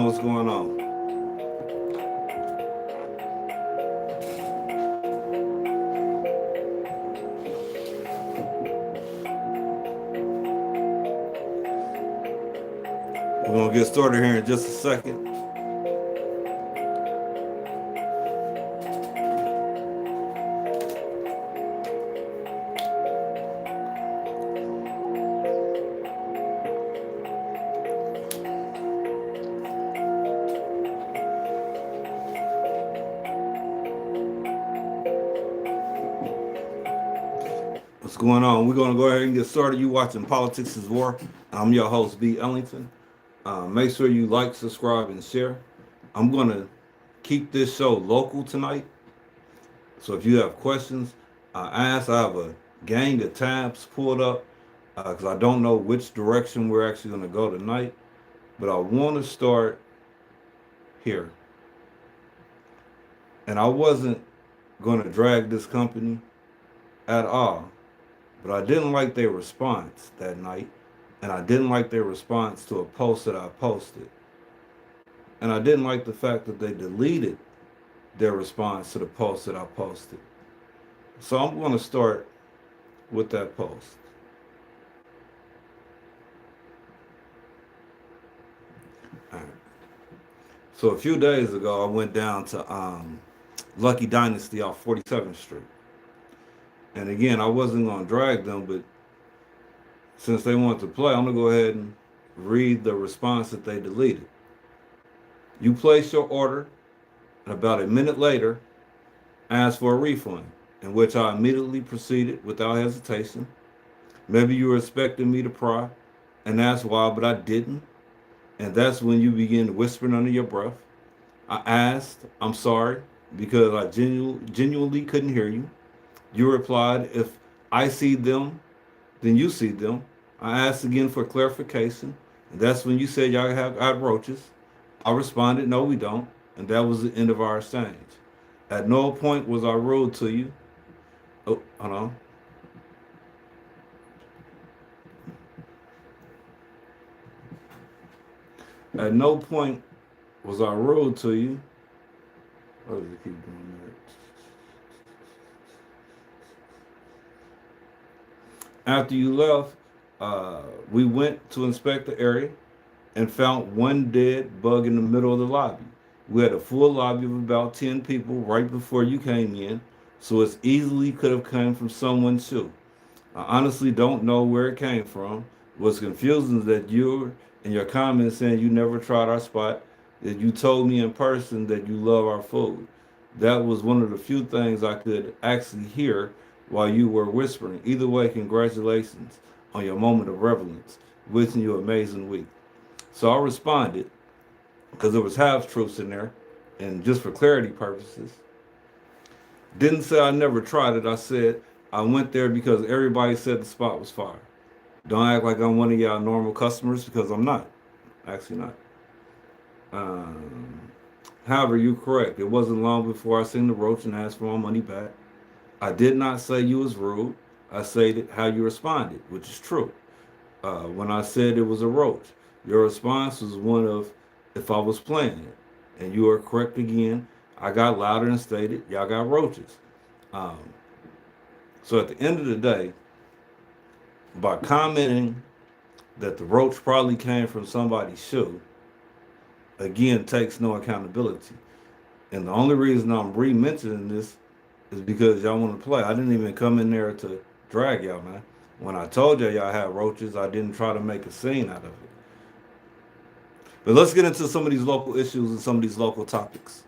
What's going on? We're gonna get started here in just a second. What's going on? We're gonna go ahead and get started. You watching Politics is War. I'm your host, B. Ellington. Make sure you like, subscribe, and share. I'm gonna keep this show local tonight. So if you have questions, I have a gang of tabs pulled up because I don't know which direction we're actually gonna go tonight. But I want to start here. And I wasn't gonna drag this company at all. But I didn't like their response that night, and I didn't like their response to a post that I posted. And I didn't like the fact that they deleted their response to the post that I posted. So I'm going to start with that post. All right. So a few days ago, I went down to Lucky Dynasty off 47th Street. And again, I wasn't going to drag them, but since they want to play, I'm going to go ahead and read the response that they deleted. You placed your order, and about a minute later, asked for a refund, in which I immediately proceeded without hesitation. Maybe you were expecting me to pry and ask why, but I didn't. And that's when you begin whispering under your breath. I asked, I'm sorry, because I genuinely couldn't hear you. You replied, if I see them, then you see them. I asked again for clarification, and that's when you said y'all have got roaches. I responded, no, we don't, and that was the end of our exchange. At no point was I rude to you. Oh, hold on. At no point was I rude to you. Why does it keep doing that? After you left, we went to inspect the area and found one dead bug in the middle of the lobby. We had a full lobby of about 10 people right before you came in, so it easily could have come from someone's shoe. I honestly don't know where it came from. What's confusing is that you and your comments saying you never tried our spot, that you told me in person that you love our food. That was one of the few things I could actually hear while you were whispering. Either way, congratulations on your moment of relevance. Wishing you an amazing week. So I responded because there was half truths in there, and just for clarity purposes, didn't say I never tried it. I said I went there because everybody said the spot was fire. Don't act like I'm one of y'all normal customers because I'm not. Actually not. Um, However, you're correct. It wasn't long before I seen the roach and asked for my money back. I did not say you was rude. I said how you responded, which is true. When I said it was a roach, your response was one of if I was playing it. And you are correct again. I got louder and stated, y'all got roaches. Um, so at the end of the day, by commenting that the roach probably came from somebody's shoe, again, takes no accountability. And the only reason I'm re-mentioning this is because y'all want to play. I didn't even come in there to drag y'all, man. When I told y'all had roaches, I didn't try to make a scene out of it. But let's get into some of these local issues and some of these local topics.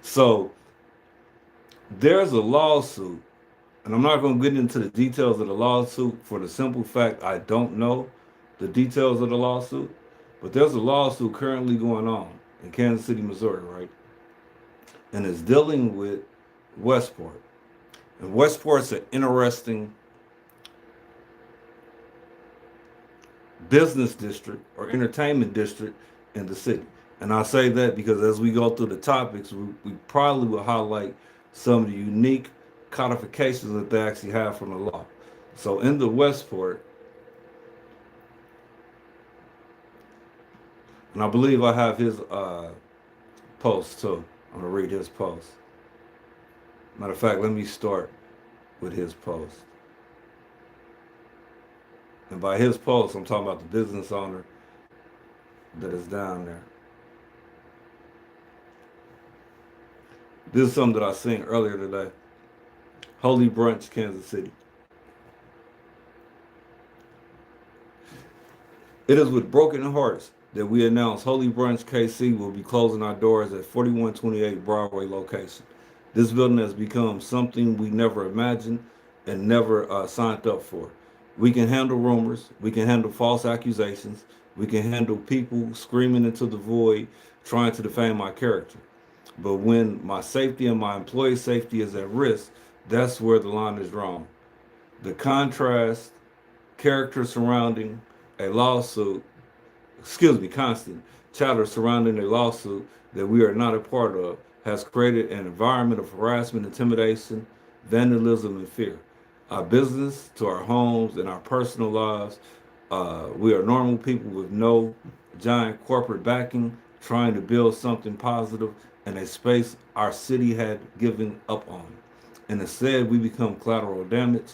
So there's a lawsuit, and I'm not going to get into the details of the lawsuit for the simple fact I don't know the details of the lawsuit, but there's a lawsuit currently going on in Kansas City, Missouri, right? And it's dealing with Westport. And Westport's an interesting business district or entertainment district in the city. And I say that because as we go through the topics, we probably will highlight some of the unique codifications that they actually have from the law. So in the Westport, And I believe I have his post too. I'm gonna read his post. Matter of fact, let me start with his post. And by his post, I'm talking about the business owner that is down there. This is something that I seen earlier today. Holy Brunch, Kansas City. It is with broken hearts that we announce Holy Brunch KC will be closing our doors at 4128 Broadway location. This building has become something we never imagined and never signed up for. We can handle rumors, we can handle false accusations, we can handle people screaming into the void trying to defame my character. But when my safety and my employee safety is at risk, that's where the line is drawn. The contrast, character surrounding a lawsuit, constant chatter surrounding a lawsuit that we are not a part of has created an environment of harassment, intimidation, vandalism, and fear. Our business, to our homes, and our personal lives, we are normal people with no giant corporate backing, trying to build something positive in a space our city had given up on. And instead, we become collateral damage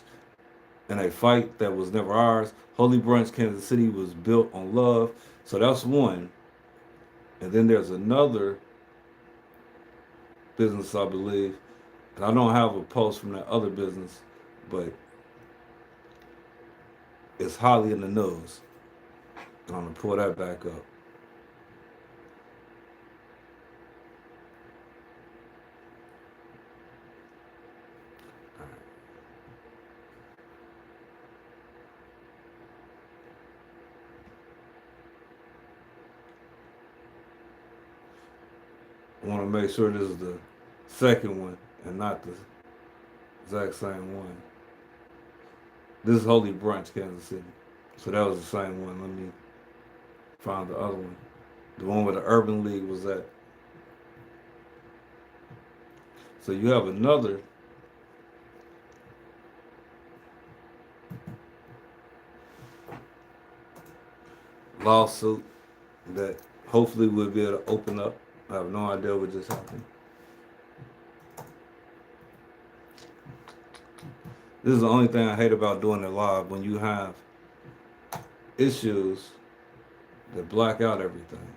in a fight that was never ours. Holy Brunch, Kansas City was built on love. So that's one. And then there's another business, I believe. And I don't have a post from that other business, but it's highly in the news. And I'm going to pull that back up. I want to make sure this is the second one and not the exact same one. This is Holy Brunch, Kansas City. So that was the same one. Let me find the other one. The one where the Urban League was at. So you have another lawsuit that hopefully we'll be able to open up. I have no idea what just happened. This is the only thing I hate about doing it live, when you have issues that black out everything.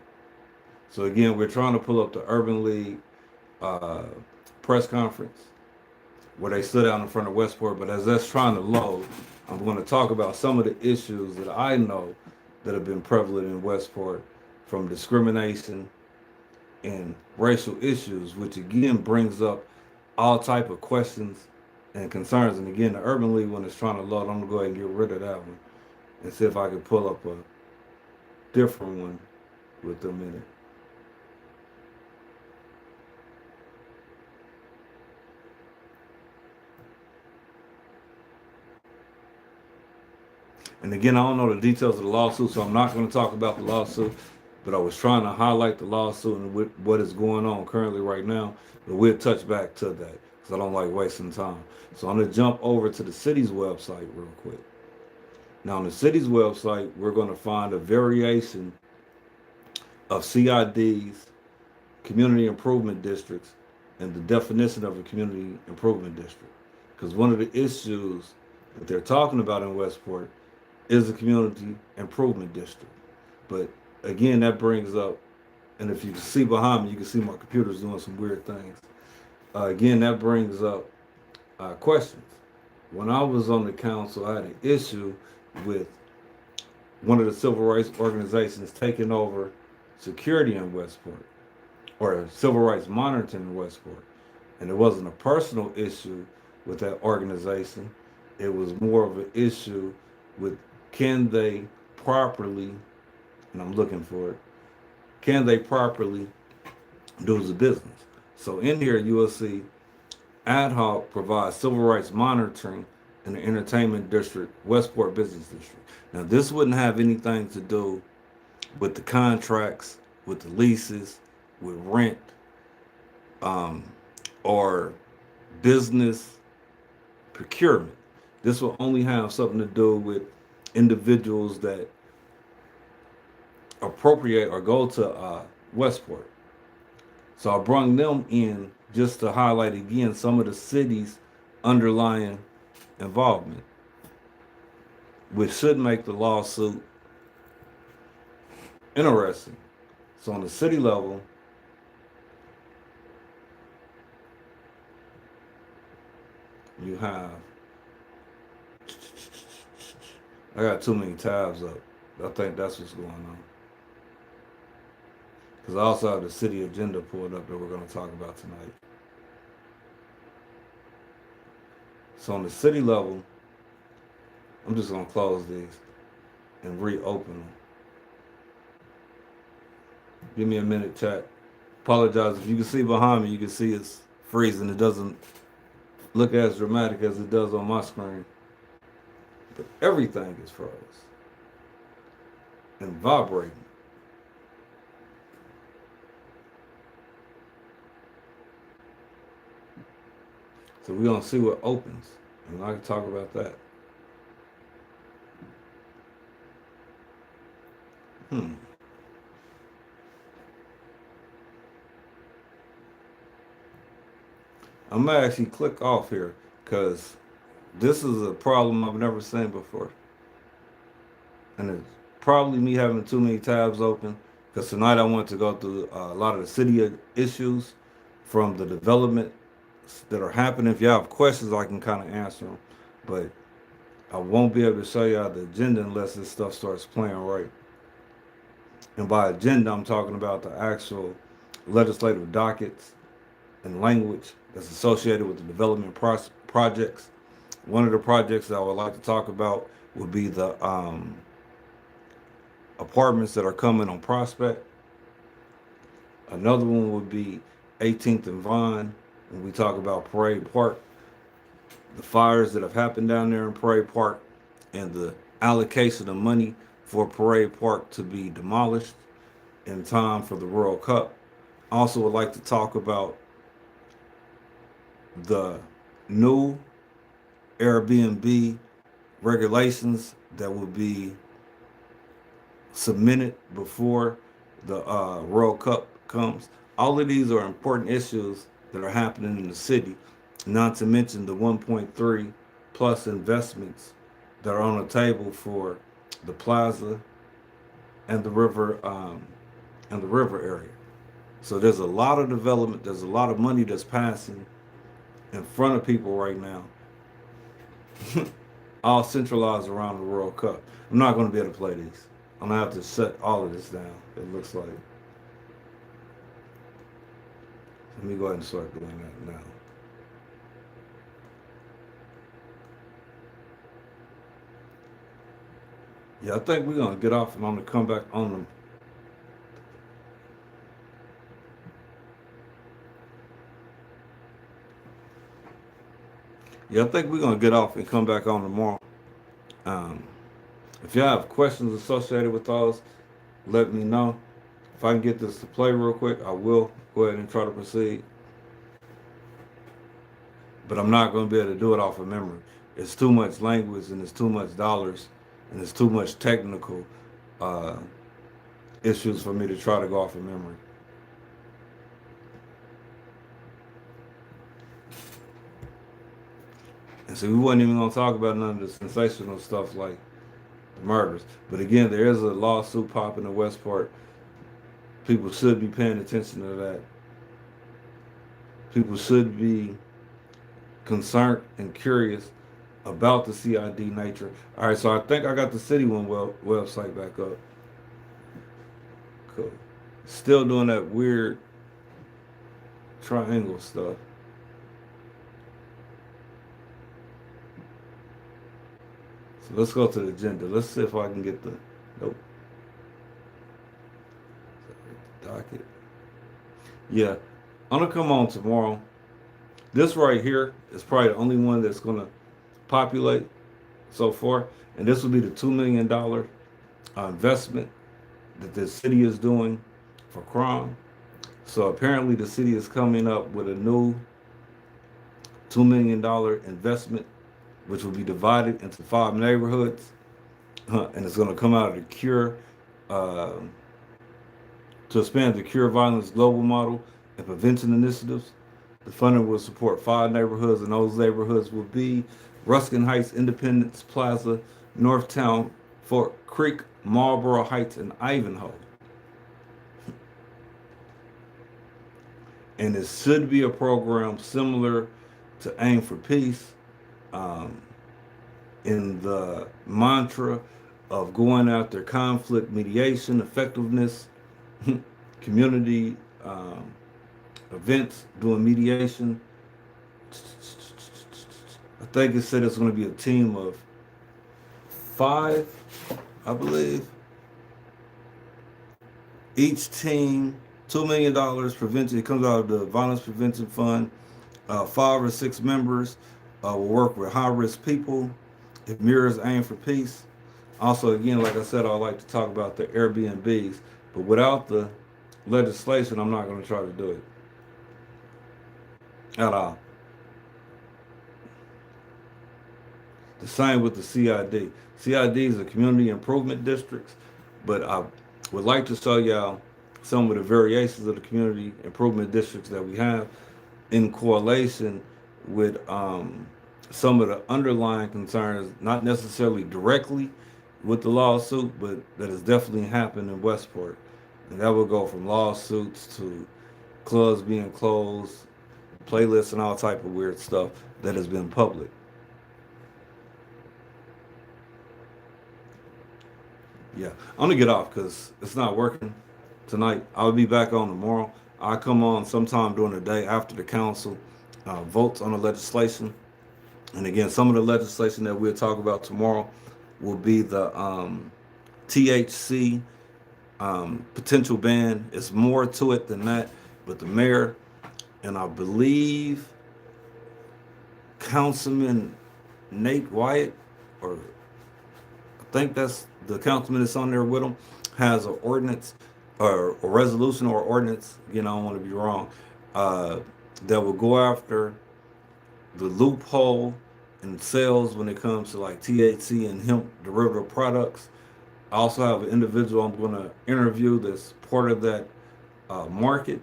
So again, we're trying to pull up the Urban League press conference where they stood out in front of Westport. But as that's trying to load, I'm going to talk about some of the issues that I know that have been prevalent in Westport, from discrimination and racial issues, which again brings up all type of questions and concerns. And again, the Urban League one is trying to load. I'm gonna go ahead and get rid of that one and see if I can pull up a different one with them in it. And again, I don't know the details of the lawsuit, so I'm not going to talk about the lawsuit. But I was trying to highlight the lawsuit and what is going on currently right now. But we'll touch back to that because I don't like wasting time. So I'm going to jump over to the city's website real quick. Now, on the city's website, we're going to find a variation of CIDs, community improvement districts, and the definition of a community improvement district. Because one of the issues that they're talking about in Westport is a community improvement district. But again, that brings up, and if you can see behind me, you can see my computer's doing some weird things. Again, that brings up questions. When I was on the council, I had an issue with one of the civil rights organizations taking over security in Westport, or civil rights monitoring in Westport. And it wasn't a personal issue with that organization. It was more of an issue with, can they properly, and I'm looking for it, can they properly do the business? So in here you will see ad hoc provides civil rights monitoring in the entertainment district, Westport Business District. Now this wouldn't have anything to do with the contracts, with the leases, with rent, or business procurement. This will only have something to do with individuals that appropriate or go to Westport. So I brought them in just to highlight again some of the city's underlying involvement, which should make the lawsuit interesting. So on the city level, you have, I got too many tabs up. I think that's what's going on. Because I also have the city agenda pulled up that we're going to talk about tonight. So on the city level, I'm just going to close these and reopen them. Give me a minute, chat. Apologize. If you can see behind me, you can see it's freezing. It doesn't look as dramatic as it does on my screen. But everything is froze and vibrating. So we're going to see what opens. And I can talk about that. I'm going to actually click off here because this is a problem I've never seen before. And it's probably me having too many tabs open because tonight I want to go through a lot of the city issues from the development that are happening. If you have questions, I can kind of answer them. But I won't be able to show y'all the agenda unless this stuff starts playing right. And by agenda, I'm talking about the actual legislative dockets and language that's associated with the development projects. One of the projects that I would like to talk about would be the apartments that are coming on Prospect. Another one would be 18th and Vine. When we talk about Parade Park, the fires that have happened down there in Parade Park, and the allocation of money for Parade Park to be demolished in time for the World Cup. I also would like to talk about the new Airbnb regulations that will be submitted before the World Cup comes. All of these are important issues that are happening in the city, not to mention the 1.3 plus investments that are on the table for the plaza and the river area. So there's a lot of development, there's a lot of money that's passing in front of people right now, all centralized around the World Cup. I'm not going to be able to play these. I'm going to have to shut all of this down, it looks like. Let me go ahead and start doing that now. Yeah, I think we're going to get off and I'm going to come back on them. Yeah, I think we're going to get off and come back on tomorrow. If y'all have questions associated with those, let me know. If I can get this to play real quick, I will go ahead and try to proceed. But I'm not going to be able to do it off of memory. It's too much language and it's too much dollars and it's too much technical issues for me to try to go off of memory. And so we wasn't even going to talk about none of the sensational stuff like the murders. But again, there is a lawsuit popping in Westport. People should be paying attention to that. People should be concerned and curious about the CID nature. All right, so I think I got the City One website back up. Cool. Still doing that weird triangle stuff. So let's go to the agenda. Let's see if I can get the, nope. Docket. Yeah, I'm gonna come on tomorrow. This right here is probably the only one that's gonna populate so far, and this will be the $2 million investment that the city is doing for crime. So apparently the city is coming up with a new $2 million investment, which will be divided into 5 neighborhoods, and it's going to come out of the CURE to expand the Cure Violence global model and prevention initiatives. The funding will support 5 neighborhoods, and those neighborhoods will be Ruskin Heights, Independence Plaza, Northtown, Fort Creek, Marlboro Heights, and Ivanhoe. And it should be a program similar to Aim for Peace, um, in the mantra of going after conflict mediation, effectiveness, community events, doing mediation. I think it said it's going to be a team of 5, I believe. Each team, $2 million prevention. It comes out of the Violence Prevention Fund. 5 or 6 members will work with high-risk people. It mirrors Aim for Peace. Also, again, like I said, I like to talk about the Airbnbs, but without the legislation, I'm not going to try to do it at all. The same with the CID. CIDs are community improvement districts, but I would like to show y'all some of the variations of the community improvement districts that we have in correlation with some of the underlying concerns, not necessarily directly with the lawsuit, but that has definitely happened in Westport. And that will go from lawsuits to clubs being closed, playlists, and all type of weird stuff that has been public. Yeah, I'm gonna get off because it's not working tonight. I'll be back on tomorrow. I'll come on sometime during the day after the council votes on the legislation. And again, some of the legislation that we'll talk about tomorrow will be the THC potential ban. It's more to it than that, but the mayor and I believe Councilman Nate Wyatt, or I think that's the councilman that's on there with him, has an ordinance or a resolution or ordinance, I don't want to be wrong, that will go after the loophole in sales when it comes to like THC and hemp derivative products. I also have an individual I'm going to interview that's part of that market.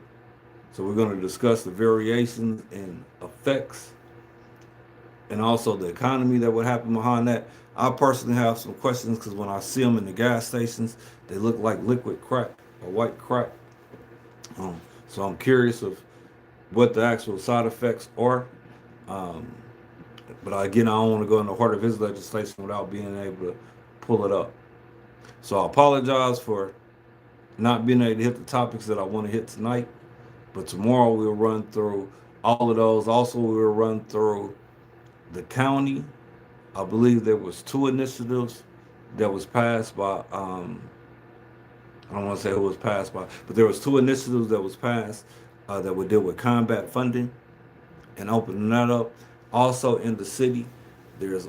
So we're going to discuss the variations and effects and also the economy that would happen behind that. I personally have some questions because when I see them in the gas stations, they look like liquid crack or white crack. So I'm curious of what the actual side effects are. But again, I don't want to go in the heart of his legislation without being able to pull it up. So I apologize for not being able to hit the topics that I want to hit tonight. But tomorrow we'll run through all of those. Also, we'll run through the county. I believe there was 2 initiatives that was passed by, I don't want to say who was passed by, but there was 2 initiatives that was passed that would deal with combat funding and opening that up. Also in the city, there's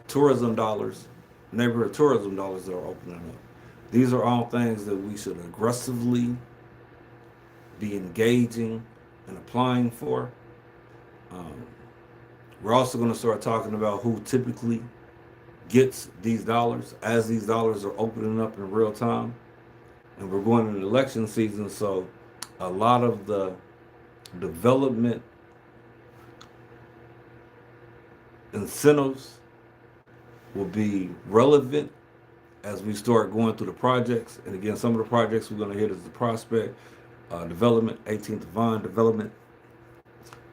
tourism dollars, neighborhood tourism dollars that are opening up. These are all things that we should aggressively be engaging and applying for. We're also going to start talking about who typically gets these dollars as these dollars are opening up in real time. And we're going into election season, so a lot of the development incentives will be relevant as we start going through the projects. And again, some of the projects we're going to hit is the Prospect Development, 18th Vine Development,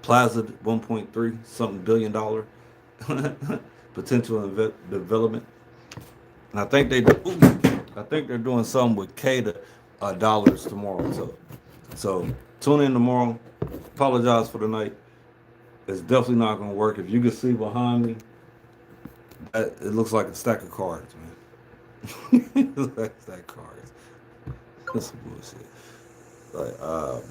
Plaza, 1.3 something billion dollar potential development. And I think they're doing something with CADA dollars tomorrow. So tune in tomorrow. Apologize for tonight. It's definitely not going to work. If you can see behind me, it looks like a stack of cards, man. It looks like a stack of cards. That's some bullshit. Like, man.